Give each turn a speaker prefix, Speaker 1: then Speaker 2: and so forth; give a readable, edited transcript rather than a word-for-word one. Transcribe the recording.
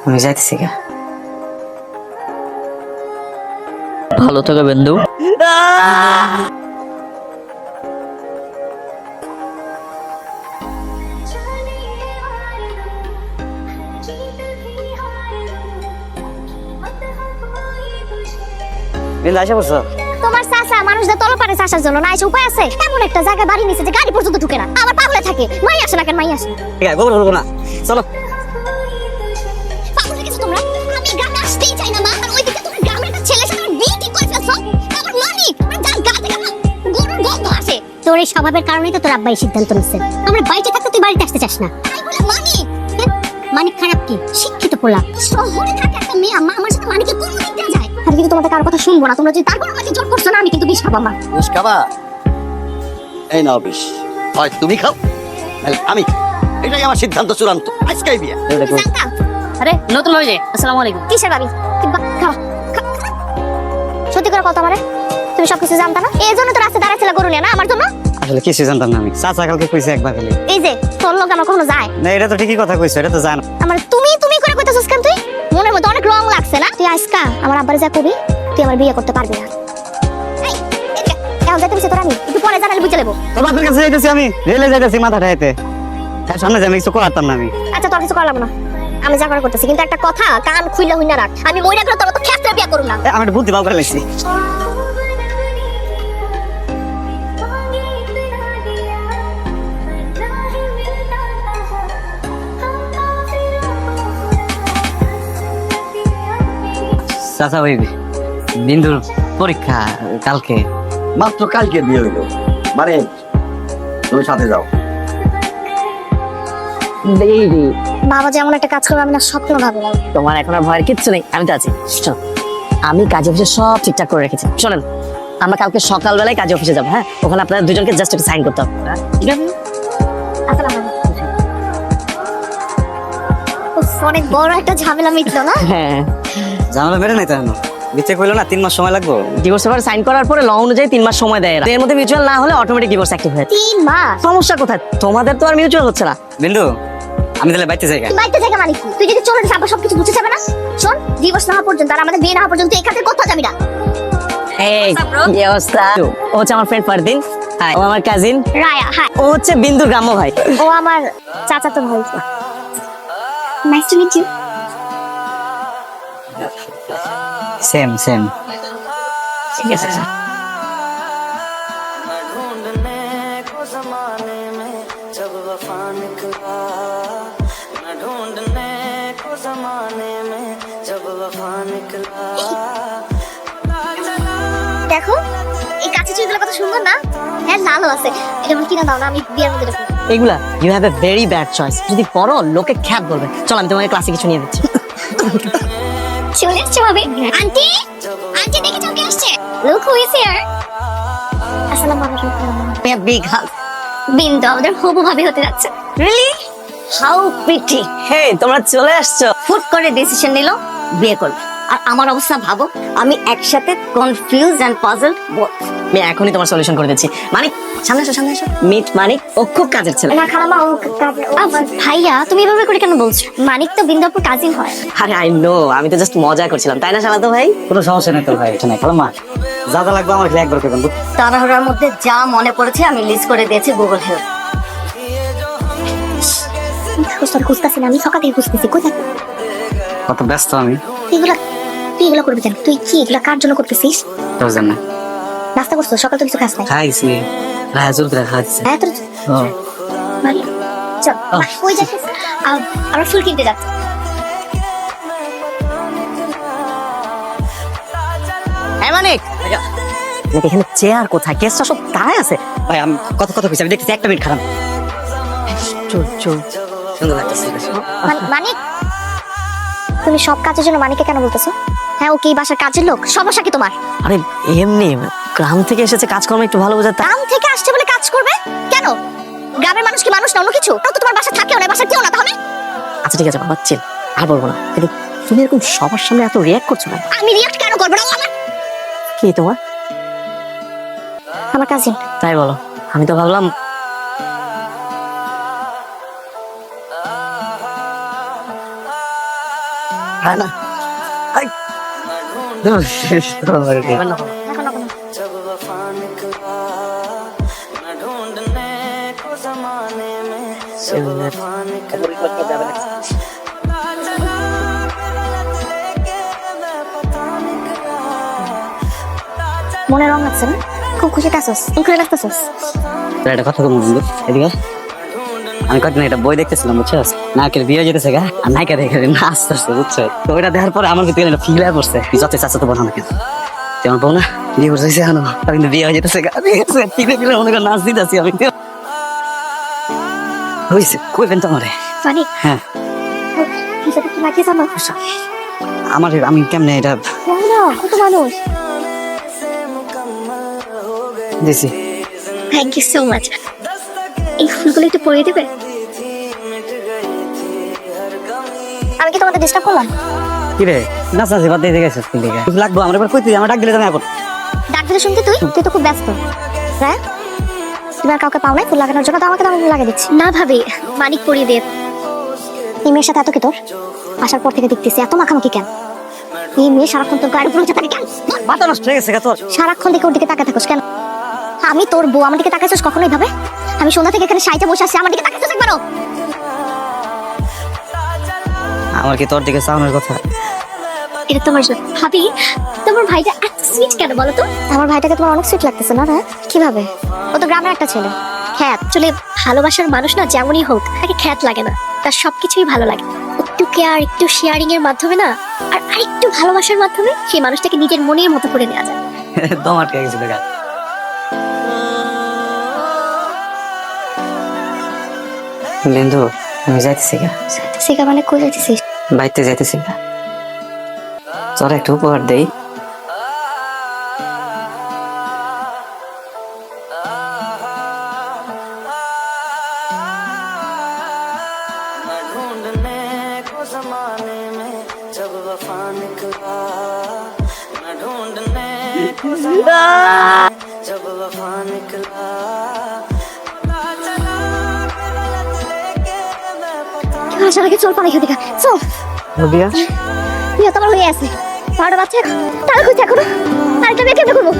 Speaker 1: আমি যাইতেছি গা।
Speaker 2: ভালো থাকো বন্ধু।
Speaker 1: বিন্দু আসে পড়ছো?
Speaker 3: তোমার চাচা মানুষদের তলপারে চাষার জন্য না এসে উপায় আছে? এমন একটা জায়গায় বাড়ি নিচে যে গাড়ি পর্যন্ত ঢুকে না, আবার পাগলে থাকে। মাই আসে না কেন, মাই আসে না।
Speaker 1: ঠিক আছে, গোবর করবো না, চলো।
Speaker 3: পাগল হয়ে গেছো তোমরা? আমি গ্রামে আসতেই চাই না মা, আর ওইদিকে তোমার গ্রামের একটা ছেলের সাথে আমার বিয়ে ঠিক করে ফেলছো। আমার মানিক যার গা থেকে আমার গরুর গন্ধ আসে। তোর এই স্বভাবের কারণেই তো তোর আব্বা এই সিদ্ধান্ত নিচ্ছে। আমরা বাইরে থাকতে তুই বাড়িতে আসতে চাস না, তাই বলে মানিক? মানিক খারাপ কি? শিক্ষিত পোলা, শহরে থাকে একটা মেয়ে। আম্মা আমার সাথে মানিকের কোন দিক দেওয়া যায়? আমি কিন্তু তোমাদের কারো কথা শুনবো না। তোমরা যদি তারপর আমাকে জোর করছো না, আমি কিন্তু বিষ খাবো। মা
Speaker 4: বিষ খাবা? এই নাও বিষ, হয় তুমি খাও নাহলে আমি। এটাই আমার সিদ্ধান্ত চূড়ান্ত, আজকেই বিয়ে।
Speaker 3: জানতাম।
Speaker 2: আরে নতুন ভাবি, আসসালামু আলাইকুম।
Speaker 3: কিসের ভাবি? খাওয়া সত্যি করে কথা, মানে তুমি সবকিছু জানতা না? এই জন্য তো রাস্তায় দাঁড়াচ্ছিল গরু নিয়ে, না আমার জন্য?
Speaker 1: আসলে কিছু জানতাম না আমি, চাচা কালকে কইছে একবার খালি।
Speaker 3: এই যে তোর লোক আমার কখনো যায়
Speaker 1: না, এটা তো ঠিকই কথা কইছো, এটা তো জানো।
Speaker 3: আমার তুমি তুমি করে কইতাছস কেন? তুই মনের মধ্যে অনেক রং লাগছে না? তুই আজকা আমার আব্বারে যা কবি তুই আমার বিয়ে করতে পারবি না। এই এদিকে এখন যাইতে বসে তোর, আমি একটু পরে জানালে বুঝে নেবো।
Speaker 1: তোর বাপের কাছে যাইতেছি আমি, রেলে যাইতেছি মাথা ঠাইতে। তার সামনে যে আমি কিছু করতাম না আমি।
Speaker 3: আচ্ছা তোর কিছু করলাম না, আমি যা করে করতেছি। কিন্তু একটা কথা কান খুইলা হইনা রাখ, আমি মইরা গেলে তোর তো ক্ষেত্রে বিয়ে করব না।
Speaker 1: আমি একটু বুদ্ধি বাউ করে লাগছি। চাচা ওই বিন্দুর পরীক্ষা কালকে।
Speaker 4: মাত্র কালকে বিয়ে হইলো, মানে তুমি সাথে যাও।
Speaker 3: বাবা যেমন একটা কাজ করবে আমি না স্বপ্ন ভাবি না।
Speaker 2: তোমার এখন আর ভয়ের কিচ্ছু নেই, আমি তো আছি। শোনো, আমি কাজে অফিসে সব ঠিকঠাক করে রেখেছি। শোনেন, আমরা কালকে সকালবেলায় কাজে অফিসে যাবো। হ্যাঁ, ওখানে আপনাদের দুজনকে জাস্ট একটা সাইন করতে হবে। হ্যাঁ, ঠিক আছে?
Speaker 3: আসসালামু আলাইকুম। উফ, অনেক বড় একটা ঝামেলা মিটলো না?
Speaker 2: হ্যাঁ,
Speaker 1: ঝামেলা বেড়ে নাই তো এখনো, বিচ্ছে কইলো না 3 মাস সময় লাগবে।
Speaker 2: ডিভোর্স পেপার সাইন করার পরে ল অনুযায়ী 3 মাস সময় দেয় এরা। এর মধ্যে মিউচুয়াল না হলে অটোমেটিক ডিভোর্স অ্যাক্টিভ হয়।
Speaker 3: 3 মাস?
Speaker 2: সমস্যা কোথায়? তোমাদের তো আর মিউচুয়াল হচ্ছে না।
Speaker 1: বিন্দু, আমি তাহলে বাইতে যাই।
Speaker 3: তুই বাইতে জায়গা মানে কি? তুই যদি চলে যাস আবার সবকিছু বুঝে যাবে না? শোন, ডিভোর্স না হওয়া পর্যন্ত আর আমাদের বিয়ে না হওয়া পর্যন্ত এই খাতে কোথাও যাবি না।
Speaker 2: এই কি অবস্থা? ও হচ্ছে আমার ফ্রেন্ড ফারদিন, ও আমার কাজিন
Speaker 3: রায়া, হাই।
Speaker 2: ও হচ্ছে বিন্দুর গ্রাম্য ভাই।
Speaker 3: ও আমার চাচাতো ভাই। Nice to meet you.
Speaker 1: Same same.
Speaker 2: ঠিক আছে।
Speaker 3: দেখো এই কাছে চুড়িগুলো কত সুন্দর না? হ্যাঁ লালও আছে। এটা আমার কিনা দাও না, আমি বিয়ের মধ্যে রাখবো।
Speaker 2: এগুলা you have a very bad choice. যদি পরো লোকে খ্যাপ বলবে। চল আমি তোমাকে ক্লাসে কিছু নিয়ে দিচ্ছি।
Speaker 3: চলে এসছো ভাবি। আন্টি, আন্টি দেখে চমকে আসছে। Look who is here. আসসালামু আলাইকুম।
Speaker 2: বিগ হাগ।
Speaker 3: বিন্দু আমাদের হবু ভাবি হতে যাচ্ছে।
Speaker 2: রিয়েলি? How pretty. হে, তোমরা চলে আসছো।
Speaker 5: হুট করে ডিসিশন নিল বিয়ে করবে। আর আমার অবস্থা ভাবো, আমি একসাথে কনফিউজ এন্ড পাজলড বোথ।
Speaker 2: আমি এখনই তোমার সলিউশন করে দিচ্ছি। মানিক, সামনে এসো, সামনে এসো। মিট মানিক, ও খুব কাজের ছেলে।
Speaker 3: না খালামা, ও কাজে। ভাইয়া তুমি এভাবে করে কেন বলছো? মানিক তো বিন্দুপুর কাজিন হয়।
Speaker 2: আরে আই নো, আমি তো জাস্ট মজা করছিলাম, তাই না শালাতো ভাই?
Speaker 1: কোনো সমস্যা নেই তো ভাই, এটা নাই খালাম্মা। যা যা লাগবে আমার খালি একবার করবেন।
Speaker 5: তাড়াহুড়ার মধ্যে যা মনে পড়েছে আমি লিস্ট করে দিয়েছি গুগল হেল্প।
Speaker 3: খুঁজতেছি না, আমি সকাল থেকে খুঁজতেছি। কোথায়
Speaker 1: কত ব্যস্ত আমি।
Speaker 3: এগুলা তুই এগুলা করবি কেন? তুই কি এগুলা কার জন্য করতেছিস?
Speaker 1: তোর জন্য।
Speaker 3: নাস্তা করছো? সকাল তো কিছু খাস নাই।
Speaker 1: খাইছি, রাজুল করে খাইছি।
Speaker 3: হ্যাঁ তোর
Speaker 1: ও
Speaker 3: ভালো। চল ওই যাচ্ছে, আমরা ফুল কিনতে যাচ্ছি।
Speaker 2: হ্যাঁ মানিক, এখানে চেয়ার কোথায়? কেসটা সব তাই আছে।
Speaker 1: ভাই আমি কত কত কইছি, আমি দেখতেছি 1 মিনিট খারাপ।
Speaker 2: চল চল।
Speaker 1: সুন্দর লাগতেছে।
Speaker 3: মানিক, তুমি সব কাজের জন্য মানিককে কেন বলতেছো? হ্যাঁ ও কি বাসার কাজের লোক? সমস্যা কি তোমার?
Speaker 2: আরে এমনি গ্রাম থেকে এসেছে, কাজকর্ম একটু ভালো বোঝাতে।
Speaker 3: গ্রাম থেকে আসছে বলে কাজ করবে কেন? গ্রামের মানুষ কি মানুষ না অন্য কিছু? তাও তো তোমার বাসা থাকেও না, বাসা কেউ না তাহলে?
Speaker 2: আচ্ছা ঠিক আছে বাবা, চিল, আর বলবো না। কিন্তু তুমি এরকম সবার সামনে এত রিয়াক্ট করছো না।
Speaker 3: আমি রিয়াক্ট কেন করবো না?
Speaker 2: কি তোমার?
Speaker 3: আমার কাজিন।
Speaker 2: তাই বলো? আমি তো ভাবলাম
Speaker 4: হ্যাঁ না আই শেষ তো আমার কি।
Speaker 2: এবার না করো।
Speaker 3: মনে রং লাগছে না? খুব খুশিতে আসোস, করে লাগতেছস।
Speaker 1: তোর একটা কথা বলবো বন্ধু, এদিকে আয়। আমি কয়েকদিন একটা বই দেখতেছিলাম বুঝছস, নায়কের বিয়ে যেতেছে গা আর নায়িকা দেখে নাচতেছে বুঝছো, তো ওইটা দেখার পরে আমার ভিতরে একটা ফিল করছে যত চাচ্ছে তো বলো না কেন তেমন বউ না বিয়ে করছে এখনো, তার কিন্তু বিয়ে হয়ে যেতেছে গা, ঠিক আছে ফিলে ফিলে মনে করে নাচ দিতেছি আমি। হয়েছে কইবেন তো আমারে?
Speaker 3: ফানি
Speaker 1: হ্যাঁ
Speaker 3: হিসাবে কি লাগিয়ে জানো?
Speaker 1: আমার আমি কেমনে এটা
Speaker 3: না কত মানুষ।
Speaker 1: দিছি।
Speaker 3: Thank you so much. এই ফুলগুলো একটু পরিয়ে দেবে? আমি কি তোমাদের ডিস্টার্ব করলাম?
Speaker 1: কি রে নাচ নাচি বাদ দিয়ে গেছিস ফুল দিকে লাগবো আমার এবার কইতে আমার ডাক দিলে তুমি এখন
Speaker 3: ডাক দিলে শুনতে তুই তুই তো খুব ব্যস্ত। হ্যাঁ তুমি আর কাউকে পাও নাই ফুল লাগানোর জন্য, তো আমাকে তো আমি লাগিয়ে দিচ্ছি। না ভাবি মানিক পরিয়ে দে। এই মেয়ের সাথে এত কি তোর? আসার পর থেকে দেখতেছি এত মাখামাখি কেন? এই মেয়ে সারাক্ষণ তোর গাড়ি পুরো থাকে কেন?
Speaker 1: মাথা নষ্ট হয়ে গেছে গা তোর।
Speaker 3: সারাক্ষণ থেকে ওর দিকে তাকায় থাকোস কেন? আমি তোর বউ, আমার দিকে তাকাইছিস কখনোই ভাবে? আমি সন্ধ্যা থেকে এখানে সাইজে বসে আছি, আমার দিকে তাকাইছিস একবারও?
Speaker 1: আমার কি তোর দিকে চাওয়ানোর কথা?
Speaker 3: এটা তোমার জন্য। ভাবি তোমার ভাইটা এত সুইট কেন বলো তো? আমার ভাইটাকে তোমার অনেক সুইট লাগতেছে না? হ্যাঁ কিভাবে? ও তো গ্রামের একটা ছেলে। খ্যাত চলে ভালোবাসার মানুষ না যেমনই হোক তাকে খ্যাত লাগে না, তার সবকিছুই ভালো লাগে। একটু কেয়ার একটু শেয়ারিং এর মাধ্যমে না আর আরেকটু ভালোবাসার মাধ্যমে সেই মানুষটাকে নিজের মনের মতো করে নেওয়া যায়।
Speaker 1: তোমার কে গেছিল গা? বিন্দু আমি যাইতেছি গা।
Speaker 3: সেটা মানে কই যাইতেছিস?
Speaker 1: বাইতে যাইতেছি গা, তোর একটু উপহার দেই।
Speaker 3: আসার আগে চল পানি খেতে খা চল।
Speaker 1: বিয়া
Speaker 3: বিয়ে তো আমার হয়ে আছে, 12টা বাচ্চা তারা খুঁজছে এখনো, আরেকটা বিয়ে কেমন করবো?